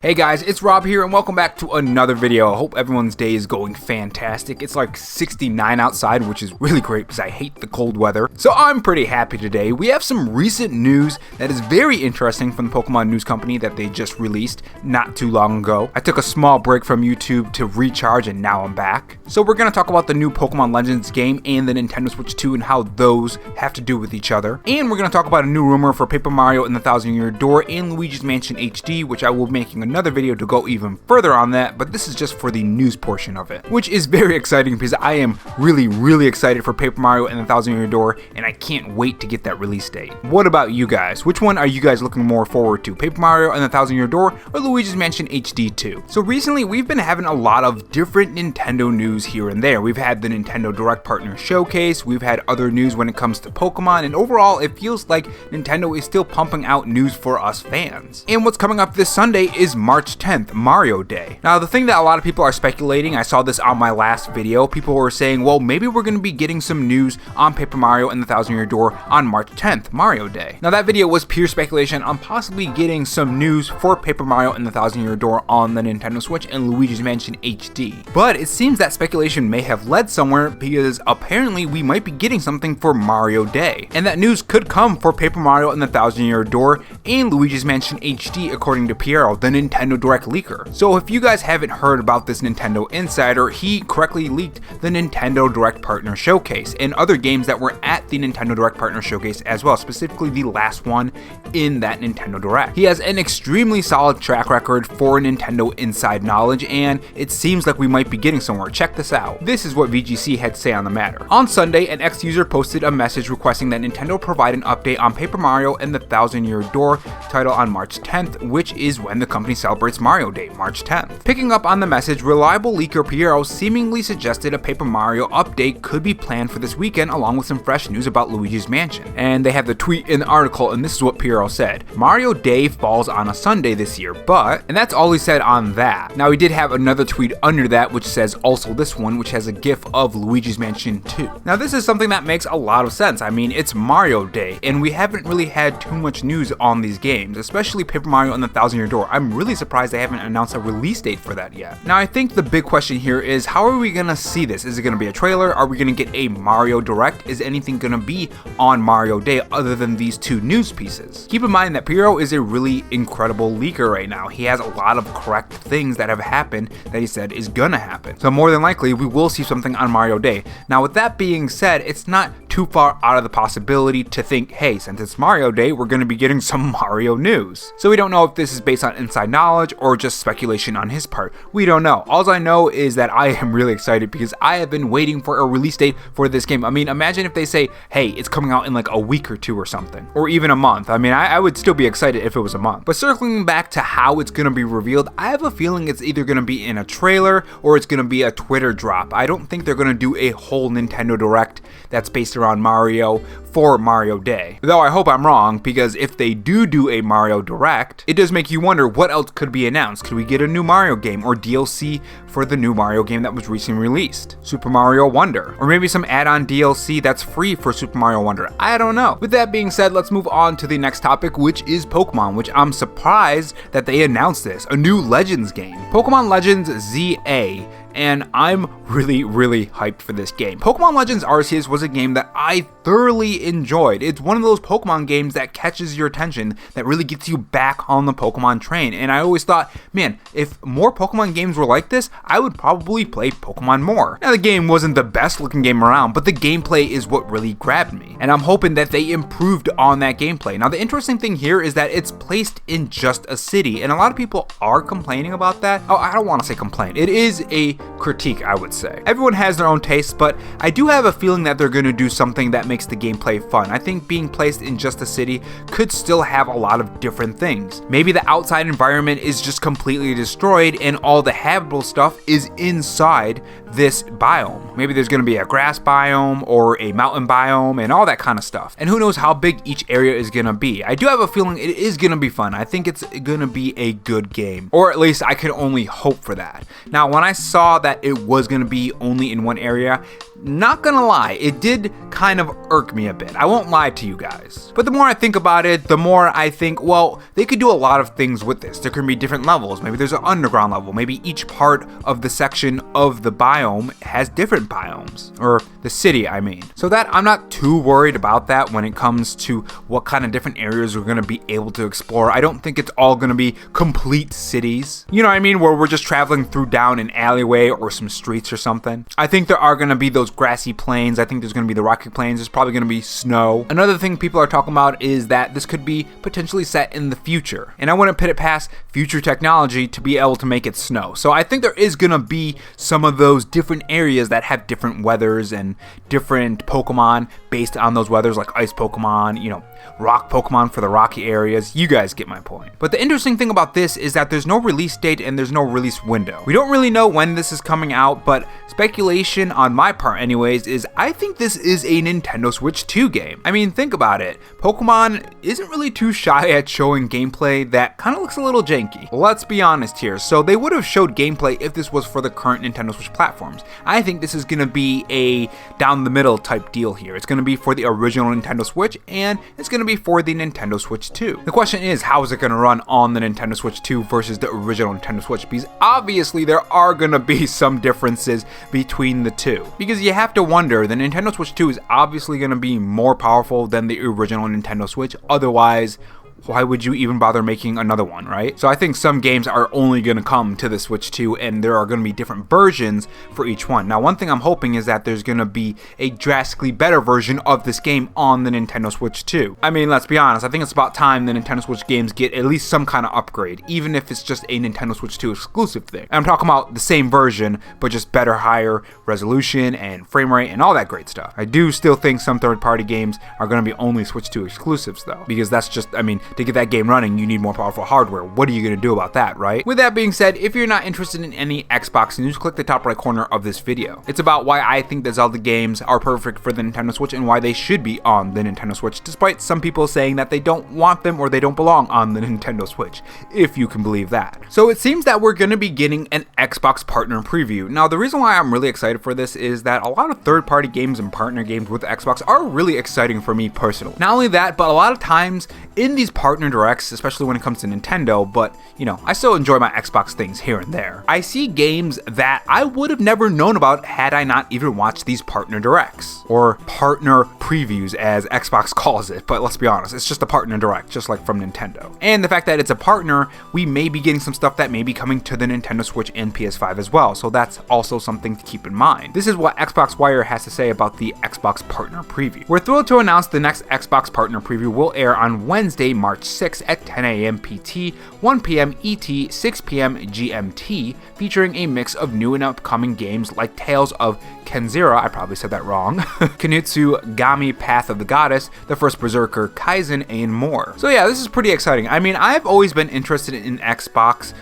Hey guys, it's Rob here and welcome back to another video. I hope everyone's day is going fantastic. It's like 69 outside, which is really great because I hate the cold weather. So I'm pretty happy today. We have some recent news that is very interesting from the Pokemon News Company that they just released not too long ago. I took a small break from YouTube to recharge and now I'm back. So we're going to talk about the new Pokemon Legends game and the Nintendo Switch 2 and how those have to do with each other. And we're going to talk about a new rumor for Paper Mario and the Thousand Year Door and Luigi's Mansion HD, which I will be making another video to go even further on that, but this is just for the news portion of it, which is very exciting because I am really excited for Paper Mario and the Thousand Year Door, and I can't wait to get that release date. What about you guys? Which one are you guys looking more forward to, Paper Mario and the Thousand Year Door or Luigi's Mansion HD 2? So recently we've been having a lot of different Nintendo news here and there. We've had the Nintendo Direct Partner Showcase, we've had other news when it comes to Pokemon, and overall it feels like Nintendo is still pumping out news for us fans. And what's coming up this Sunday is March 10th, Mario Day. Now the thing that a lot of people are speculating, I saw this on my last video, people were saying, well, maybe we're going to be getting some news on Paper Mario and the Thousand Year Door on March 10th, Mario Day. Now that video was pure speculation on possibly getting some news for Paper Mario and the Thousand Year Door on the Nintendo Switch and Luigi's Mansion HD. But it seems that speculation may have led somewhere because apparently we might be getting something for Mario Day. And that news could come for Paper Mario and the Thousand Year Door and Luigi's Mansion HD according to Pyoro, the Nintendo Direct leaker. So if you guys haven't heard about this Nintendo insider, he correctly leaked the Nintendo Direct Partner Showcase and other games that were at the Nintendo Direct Partner Showcase as well, specifically the last one in that Nintendo Direct. He has an extremely solid track record for Nintendo inside knowledge, and it seems like we might be getting somewhere. Check this out. This is what VGC had to say on the matter. On Sunday, an ex-user posted a message requesting that Nintendo provide an update on Paper Mario and the Thousand Year Door title on March 10th, which is when the company celebrates Mario Day, March 10th. Picking up on the message, reliable leaker Pyoro seemingly suggested a Paper Mario update could be planned for this weekend along with some fresh news about Luigi's Mansion. And they have the tweet in the article, and this is what Pyoro said. Mario Day falls on a Sunday this year, but, and that's all he said on that. Now he did have another tweet under that which says also this one, which has a gif of Luigi's Mansion 2. Now this is something that makes a lot of sense. I mean, it's Mario Day, and we haven't really had too much news on these games, especially Paper Mario and the Thousand Year Door. I'm really surprised they haven't announced a release date for that yet. Now I think the big question here is, how are we gonna see this? Is it gonna be a trailer? Are we gonna get a Mario Direct? Is anything gonna be on Mario Day other than these two news pieces? Keep in mind that Pyoro is a really incredible leaker right now. He has a lot of correct things that have happened that he said is gonna happen. So more than likely we will see something on Mario Day. Now with that being said, it's not too far out of the possibility to think, hey, since it's Mario Day, we're going to be getting some Mario news. So we don't know if this is based on inside knowledge or just speculation on his part. We don't know. All I know is that I am really excited because I have been waiting for a release date for this game. I mean, imagine if they say, hey, it's coming out in like a week or two or something, or even a month. I mean, I would still be excited if it was a month. But circling back to how it's going to be revealed, I have a feeling it's either going to be in a trailer or it's going to be a Twitter drop. I don't think they're going to do a whole Nintendo Direct that's based around Mario for Mario Day. Though I hope I'm wrong, because if they do a Mario Direct, it does make you wonder what else could be announced. Could we get a new Mario game or DLC for the new Mario game that was recently released? Super Mario Wonder. Or maybe some add-on DLC that's free for Super Mario Wonder. I don't know. With that being said, let's move on to the next topic, which is Pokemon, which I'm surprised that they announced this. A new Legends game. Pokemon Legends ZA. And I'm really hyped for this game. Pokemon Legends Arceus was a game that I thoroughly enjoyed. It's one of those Pokemon games that catches your attention, that really gets you back on the Pokemon train. And I always thought, man, if more Pokemon games were like this, I would probably play Pokemon more. Now the game wasn't the best looking game around, but the gameplay is what really grabbed me. And I'm hoping that they improved on that gameplay. Now the interesting thing here is that it's placed in just a city, and a lot of people are complaining about that. Oh, I don't want to say complain. It is a critique, I would say. Everyone has their own tastes, but I do have a feeling that they're going to do something that makes the gameplay fun. I think being placed in just a city could still have a lot of different things. Maybe the outside environment is just completely destroyed and all the habitable stuff is inside this biome. Maybe there's going to be a grass biome or a mountain biome and all that kind of stuff. And who knows how big each area is going to be. I do have a feeling it is going to be fun. I think it's going to be a good game, or at least I can only hope for that. Now, when I saw saw that it was going to be only in one area, not gonna lie, it did kind of irk me a bit. I won't lie to you guys. But the more I think about it, the more I think, well, they could do a lot of things with this. There could be different levels. Maybe there's an underground level. Maybe each part of the section of the biome has different biomes. Or the city, I mean. So that I'm not too worried about that when it comes to what kind of different areas we're gonna be able to explore. I don't think it's all gonna be complete cities. You know what I mean? Where we're just traveling through down an alleyway or some streets or something. I think there are gonna be those grassy plains. I think there's going to be the rocky plains. There's probably going to be snow. Another thing people are talking about is that this could be potentially set in the future. And I wouldn't put it past future technology to be able to make it snow. So I think there is going to be some of those different areas that have different weathers and different Pokemon based on those weathers, like ice Pokemon, you know, rock Pokemon for the rocky areas. You guys get my point. But the interesting thing about this is that there's no release date and there's no release window. We don't really know when this is coming out, but speculation on my part anyways is I think this is a Nintendo Switch 2 game. I mean, think about it. Pokemon isn't really too shy at showing gameplay that kind of looks a little janky. Let's be honest here. So they would have showed gameplay if this was for the current Nintendo Switch platforms. I think this is going to be a down the middle type deal here. It's going to be for the original Nintendo Switch and it's going to be for the Nintendo Switch 2. The question is, how is it going to run on the Nintendo Switch 2 versus the original Nintendo Switch? Because obviously there are going to be some differences between the two. Because you have to wonder, the Nintendo Switch 2 is obviously going to be more powerful than the original Nintendo Switch. Otherwise, why would you even bother making another one, right? So I think some games are only going to come to the Switch 2 and there are going to be different versions for each one. Now, one thing I'm hoping is that there's going to be a drastically better version of this game on the Nintendo Switch 2. I mean, let's be honest, I think it's about time the Nintendo Switch games get at least some kind of upgrade, even if it's just a Nintendo Switch 2 exclusive thing. I'm talking about the same version, but just better, higher resolution and frame rate and all that great stuff. I do still think some third-party games are going to be only Switch 2 exclusives though, because that's just, I mean, to get that game running, you need more powerful hardware. What are you going to do about that, right? With that being said, if you're not interested in any Xbox news, click the top right corner of this video. It's about why I think the Zelda games are perfect for the Nintendo Switch and why they should be on the Nintendo Switch, despite some people saying that they don't want them or they don't belong on the Nintendo Switch, if you can believe that. So it seems that we're going to be getting an Xbox partner preview. Now, the reason why I'm really excited for this is that a lot of third-party games and partner games with Xbox are really exciting for me personally. Not only that, but a lot of times in these partner directs, especially when it comes to Nintendo, but you know, I still enjoy my Xbox things here and there. I see games that I would have never known about had I not even watched these partner directs, or partner previews as Xbox calls it, but let's be honest, it's just a partner direct, just like from Nintendo. And the fact that it's a partner, we may be getting some stuff that may be coming to the Nintendo Switch and PS5 as well, so that's also something to keep in mind. This is what Xbox Wire has to say about the Xbox partner preview. We're thrilled to announce the next Xbox partner preview will air on Wednesday, March 6th at 10 a.m. PT, 1 p.m. ET, 6 p.m. GMT, featuring a mix of new and upcoming games like Tales of Kenzera, I probably said that wrong, Kunitsu Gami Path of the Goddess, The First Berserker, Kaizen, and more. So yeah, this is pretty exciting. I mean, I've always been interested in Xbox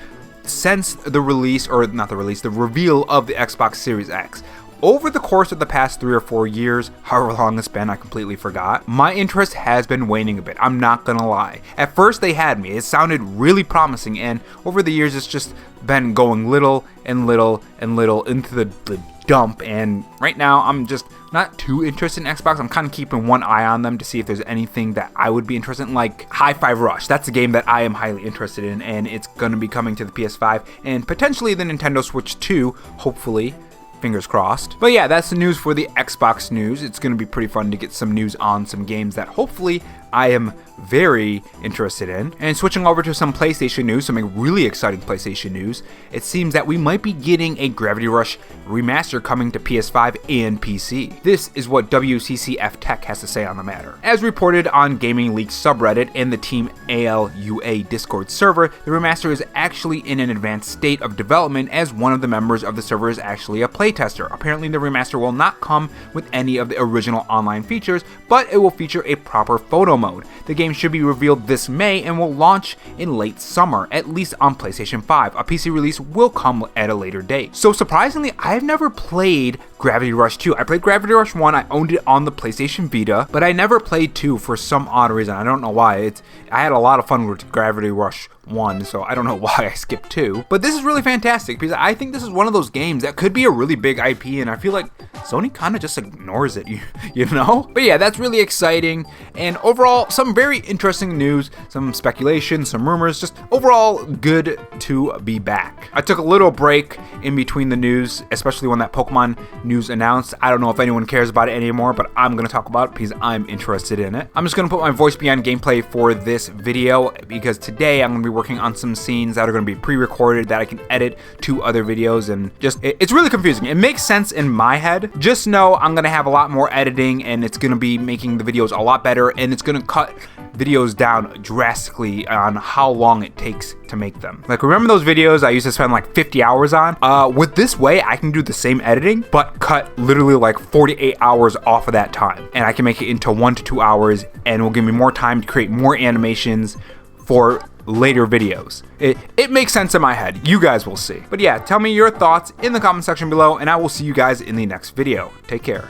since the release, or not the release, the reveal of the Xbox Series X. Over the course of the past 3 or 4 years, however long it's been, I completely forgot, my interest has been waning a bit, I'm not gonna lie. At first they had me, it sounded really promising, and over the years it's just been going little and little and little into the dump, and right now I'm just not too interested in Xbox. I'm kind of keeping one eye on them to see if there's anything that I would be interested in, like Hi-Fi Rush. That's a game that I am highly interested in, and it's gonna be coming to the PS5 and potentially the Nintendo Switch 2, hopefully. Fingers crossed. But yeah, that's the news for the Xbox news. It's going to be pretty fun to get some news on some games that hopefully I am very interested in. And switching over to some PlayStation news, some really exciting PlayStation news, it seems that we might be getting a Gravity Rush Remaster coming to PS5 and PC. This is what WCCF Tech has to say on the matter. As reported on Gaming Leaks subreddit and the Team ALUA Discord server, the remaster is actually in an advanced state of development as one of the members of the server is actually a playtester. Apparently the remaster will not come with any of the original online features, but it will feature a proper photo mode. The game should be revealed this May and will launch in late summer, at least on PlayStation 5. A PC release will come at a later date. So surprisingly, I've never played Gravity Rush 2. I played Gravity Rush 1, I owned it on the PlayStation Vita, but I never played 2 for some odd reason. I don't know why. I had a lot of fun with Gravity Rush 1, so I don't know why I skipped 2. But this is really fantastic because I think this is one of those games that could be a really big IP, and I feel like Sony kind of just ignores it, you know? But yeah, that's really exciting, and overall, some very interesting news, some speculation, some rumors, just overall good to be back. I took a little break in between the news, especially when that Pokemon news announced. I don't know if anyone cares about it anymore, but I'm going to talk about it because I'm interested in it. I'm just going to put my voice behind gameplay for this video because today I'm going to be working on some scenes that are going to be pre-recorded that I can edit to other videos, and just, it's really confusing. It makes sense in my head. Just know I'm going to have a lot more editing, and it's going to be making the videos a lot better, and it's going to cut videos down drastically on how long it takes to make them. Like, remember those videos I used to spend like 50 hours on? With this way, I can do the same editing, but cut literally like 48 hours off of that time. And I can make it into 1 to 2 hours, and it will give me more time to create more animations for later videos. It makes sense in my head. You guys will see. But yeah, tell me your thoughts in the comment section below, and I will see you guys in the next video. Take care.